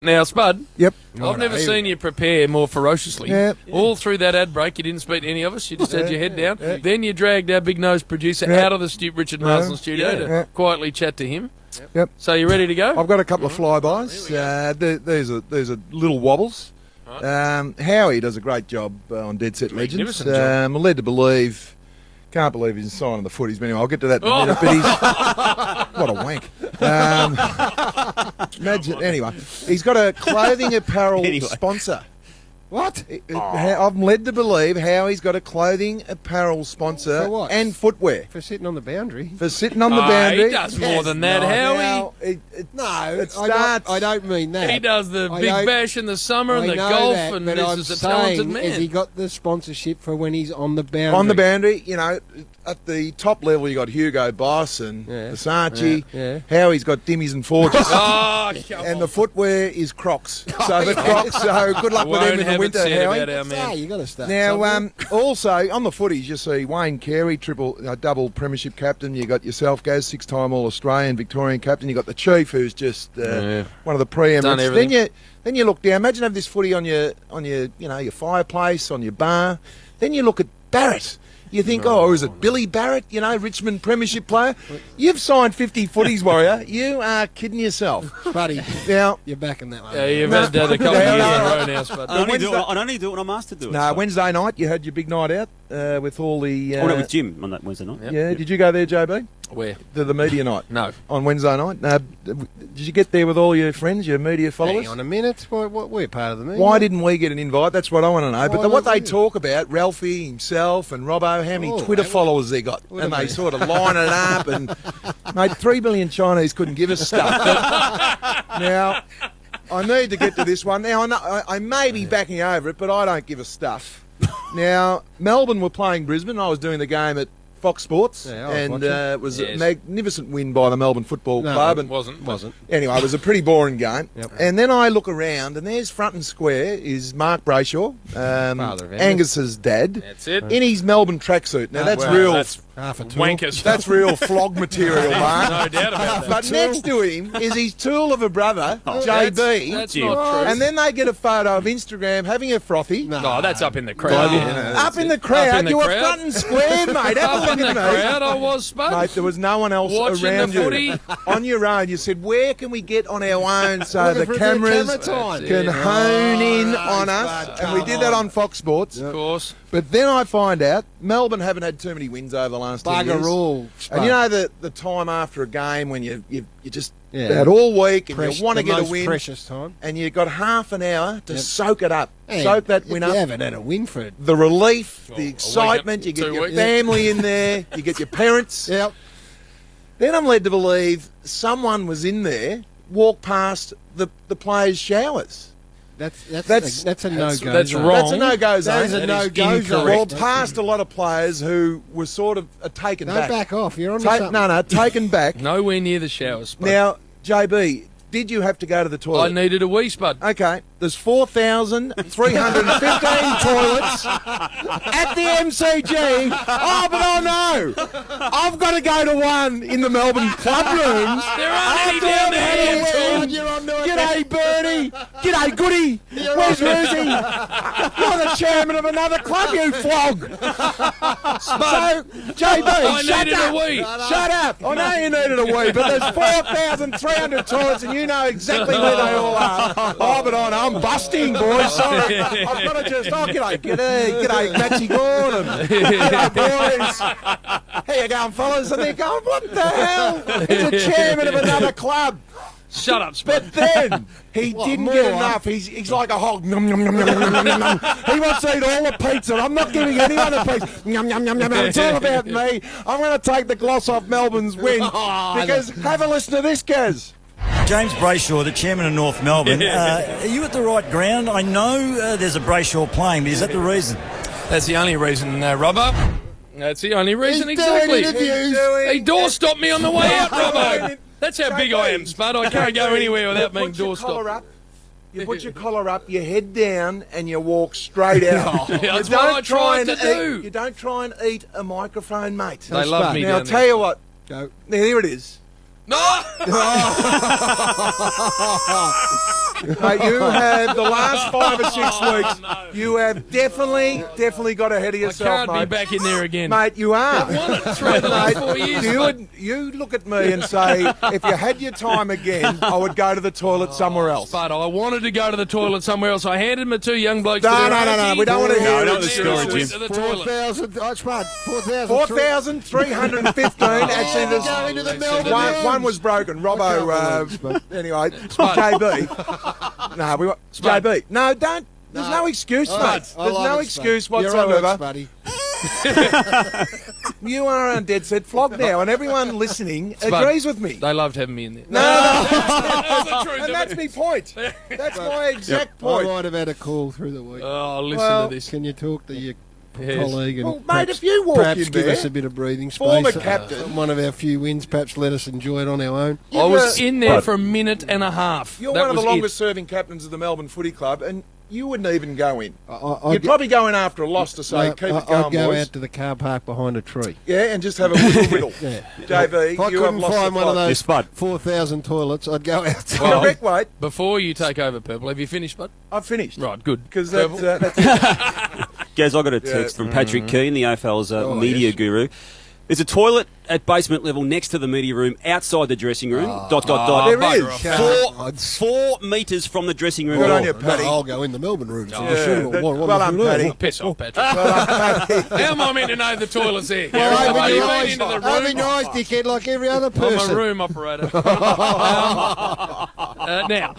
Now, Spud. Yep. I've never seen you prepare more ferociously. Yeah. All through that ad break, you didn't speak to any of us. You just had your head down. Yeah. Then you dragged our big-nosed producer out of the Richard Marsden studio to quietly chat to him. Yep. So you ready to go? I've got a couple of flybys. These are little wobbles. Howie does a great job on Dead Set Legends. Magnificent job. I'm led to believe. Can't believe he's signing the footies, but anyway, I'll get to that in a minute. But he's what a wank. Imagine anyway. He's got a clothing apparel sponsor. What? I'm led to believe Howie's got a clothing apparel sponsor For what? and footwear For sitting on the boundary? for sitting on the boundary. He does more than that, Howie. Now, No, starts- I don't mean that. He does the I big don't- bash in the summer and I the know golf, that, and but this I'm is a talented saying, man. has he got the sponsorship for when he's on the boundary? On the boundary, you know, at the top level you got Hugo Boss and Versace. Yeah. Howie's got Dimmies and Forges. Oh, come And on. the footwear is Crocs. So the Crocs, so good luck with them Won't in the have it winter, said Howie. about our man. You got to start. Now, somewhere. also on the footies, you see Wayne Carey, double premiership captain. You got yourself, Gaz, 6-time All-Australian, Victorian captain. You got the Chief, who's just one of the preeminents. Done everything. Then you look down. Imagine have this footy on your your fireplace, on your bar. Then you look at Barrett. You think, is it Billy Barrett? You know, Richmond premiership player. You've signed 50 footies, Warrior. You are kidding yourself. Buddy, Now, you're back in that one. Yeah, you've had a couple of years in a row now, Spud. I only do it when I'm asked to do it. no, Wednesday night you had your big night out with all the. I went out with Jim on that Wednesday night. Yep. Yeah, did you go there, JB? Where? To the media night? No. On Wednesday night? Did you get there with all your friends, your media followers? Hang on a minute. We're part of the media. Why didn't we get an invite? That's what I want to know. But Why what they didn't we? talk about, Ralphie himself and Robbo, how many Twitter followers they got. What And a they man. sort of line it up. And, mate, 3 billion Chinese couldn't give us stuff. But now, I need to get to this one. Now, I may be backing over it, but I don't give a stuff. Now, Melbourne were playing Brisbane. I was doing the game at Fox Sports, Yeah, I was and watching. it was Yes. a magnificent win by the Melbourne Football No, Club. it And Wasn't. anyway, it was a pretty boring game. Yep. And then I look around, and there's front and square is Mark Brayshaw, Father of Angus's dad, That's it. in his Melbourne tracksuit. Now that's Well, real. That's Half a tool. wanker stuff. That's real flog material, Mark. No doubt about that. But next to him is his tool of a brother, JB. That's Jim. not true. And then they get a photo of Instagram having a frothy. Oh, that's up in the crowd. Up in the crowd, Up in the you were crowd. front and square, mate. Have a Up look in the at me. crowd, I was, Spud. Mate, there was no one else Watching around the footy. you. On your own, you said, where can we get on our own so Looking the for a bit of cameras camera time. can Yeah. hone in Oh, on no, us? Spud, And we come did that on. on Fox Sports. Of course. But then I find out Melbourne haven't had too many wins over the last 10 years. Bugger all. And you know the time after a game when you just Yeah. had all week and you want to the get a most win precious time. and you've got half an hour to Yep. soak it up. Hey, Soak that if win you up. haven't had a win for it. The relief, a the week, excitement, you get 2 your weeks. family in there, you get your parents. Yep. Then I'm led to believe someone was in there, walked past the players' showers. That's a no-go. that's zone. wrong. That's a no-go zone. That is a That is no-go zone. Well, incorrect. past a lot of players who were sort of taken Don't back. back off. You're on to Ta- something. no, taken back. Nowhere near the showers, Spud. Now, JB, did you have to go to the I toilet? needed a wee, Spud. Okay, there's 4,315 toilets at the MCG. Oh, but I know. I've got to go to one in the Melbourne club rooms. There aren't any down there. Tom. You're on to it. G'day, Bernie. G'day, Goody. Where's Rosie? You're the chairman of another club, you flog. So, JB, I shut needed up. a wee. Shut up. I know you needed a wee, but there's 4,300 toilets and you know exactly where they all are. Oh, but I'm busting, boys. Sorry. I've got to just, g'day, Maxie Gordon. G'day, boys. How you going, fellas? And they're going, what the hell? He's a chairman of another club. Shut up, Spud. But then he didn't get enough. He's like a hog. Nom, nom, nom, nom, nom, nom, nom. He wants to eat all the pizza. I'm not giving anyone a piece. Nom, nom, nom, nom, nom. It's all about me. I'm going to take the gloss off Melbourne's win because have a listen to this, Gaz. James Brayshaw, the chairman of North Melbourne. Are you at the right ground? I know there's a Brayshaw playing, but is that the reason? That's the only reason, Robbo. That's the only reason, He's exactly. doing interviews. He door stopped me on the way out, Robbo. That's how big I am, Spud. I can't go anywhere without being door stopped. You put your collar up, your head down, and you walk straight out. That's what I tried to do. You don't try and eat a microphone, mate. They love me Now, I'll down tell there. you what. Go. Now, here it is. No! Mate, you have the last 5 or 6 weeks. You have definitely got ahead of I yourself, can't mate. be back in there again. Mate, you are. I've won it 3 of the last 4 years. You look at me and say, if you had your time again, I would go to the toilet somewhere else. But I wanted to go to the toilet somewhere else. I handed my 2 young blokes No, to their no, auntie. we don't want to hear No, it. not the story, Jim. To the toilet. 4,000. Oh, Spud. 4,315. Actually, there's Going to the Melbourne one was broken. Robbo, anyway, JB. No, we want JB. No, don't. There's no excuse, mate. There's no excuse whatsoever. Buddy. You are on dead set flog now, and everyone listening agrees with me. They loved having me in there. No, That's the truth. and that's my point. That's my exact I point. might have had a call through the week. Oh, listen Well, to this. Can you talk to your Yes. colleague and Well, mate, perhaps, if you walk perhaps in give there, us a bit of breathing space? former captain. One of our few wins, perhaps let us enjoy it on our own. I was in there for a minute and a half. You're That one of the was it. longest-serving captains of the Melbourne Footy Club, and you wouldn't even go in. I'd You'd probably go in after a loss to say, keep it I'd going, go boys. out to the car park behind a tree. Yeah, and just have a whittle. Yeah. JB, If I you have couldn't lost find the one of plot. those Yes, Spud. 4,000 toilets, I'd go out. Well, Correct, mate. Before you take over, Purple, have you finished, bud? I've finished. Right, good. Because Purple? that's Gaz, I got a text from Patrick Keane, the AFL's media yes. guru. There's a toilet at basement level next to the media room, outside the dressing room. There bugger is. off. 4 metres from the dressing room Good door. on you, Paddy. I'll go in the Melbourne room. Yeah, well done, Paddy. Piss off, Patrick. How am I meant to know the toilet's there? Have I been into the I've been room? nice, dickhead, like every other I'm person. a room operator. Now,